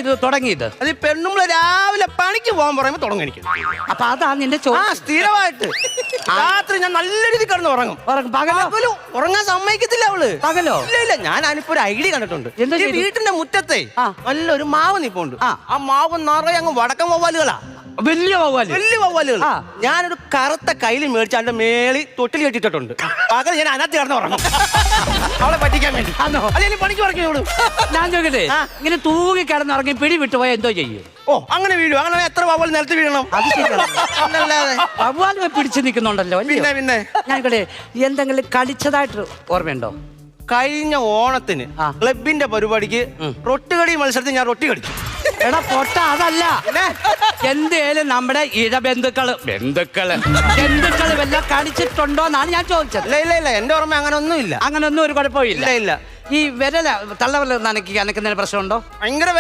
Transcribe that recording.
ഇത് തുടങ്ങിയത്? അത് ഈ പെണ്ണുമ്പള് രാവിലെ പണിക്ക് പോകാൻ പറയുമ്പോ തുടങ്ങി എനിക്ക്. അപ്പൊ അതാ നിന്റെ സ്ഥിരമായിട്ട് രാത്രി ഞാൻ നല്ല രീതിയിൽ കിടന്ന് ഉറങ്ങും. പകലോ? ഉറങ്ങാൻ സമ്മതിക്കത്തില്ല അവള്. പകലോ? ഇല്ല ഞാൻ അതിനിപ്പോ ഒരു ഐഡിയ കണ്ടിട്ടുണ്ട്. എന്താ ഈ വീട്ടിന്റെ മുറ്റത്തെ നല്ലൊരു മാവ് നിപ്പുണ്ട്. ആ മാവ് നിറയെ അങ്ങ് വടക്കം വവ്വാലുകളാ. വലിയ വവ്വാലുകൾ. ഞാനൊരു കറുത്ത കയ്യിൽ മേടിച്ച് അതിന്റെ മേളി തൊട്ടിൽ കെട്ടിട്ടുണ്ട്. പകൽ ഞാൻ അതിനകത്ത് കിടന്ന് ഉറങ്ങും അവളെ പറ്റിക്കാൻ വേണ്ടി. അല്ലെങ്കിൽ പണിക്ക് ഉറങ്ങിയോളൂ. ഞാൻ ചോദിക്കട്ടെ, ഇങ്ങനെ തൂങ്ങി കിടന്നുറങ്ങി പിടി വിട്ടുപോയാൽ എന്തോ ചെയ്യും? അങ്ങനെ വീഴും. അങ്ങനെ എത്ര വവ്വാൽ നിലത്ത് വീഴണം? അത് ശരിയല്ലാതെ വവ്വാൽ പിടിച്ചു നിൽക്കുന്നുണ്ടല്ലോ. പിന്നെ ഞാൻ എന്തെങ്കിലും കളിച്ചതായിട്ട് ഓർമ്മയുണ്ടോ? കഴിഞ്ഞ ഓണത്തിന് ക്ലബിന്റെ പരിപാടിക്ക് റൊട്ടുകടി മത്സരത്തിൽ ഞാൻ റൊട്ടി കടിച്ചു. എടാ പൊട്ട, അതല്ല. എന്തേലും നമ്മുടെ ഇഴബന്ധുക്കള് വല്ല കളിച്ചിട്ടുണ്ടോ എന്നാണ് ഞാൻ ചോദിച്ചത്. ഇല്ല എന്റെ ഓർമ്മ അങ്ങനെ ഒന്നും ഇല്ല. അങ്ങനൊന്നും ഒരു കുഴപ്പമില്ല. ഇല്ല ഈ വിരല തള്ളവരൽ നനയ്ക്കുന്നതിന് പ്രശ്നമുണ്ടോ? ഭയങ്കര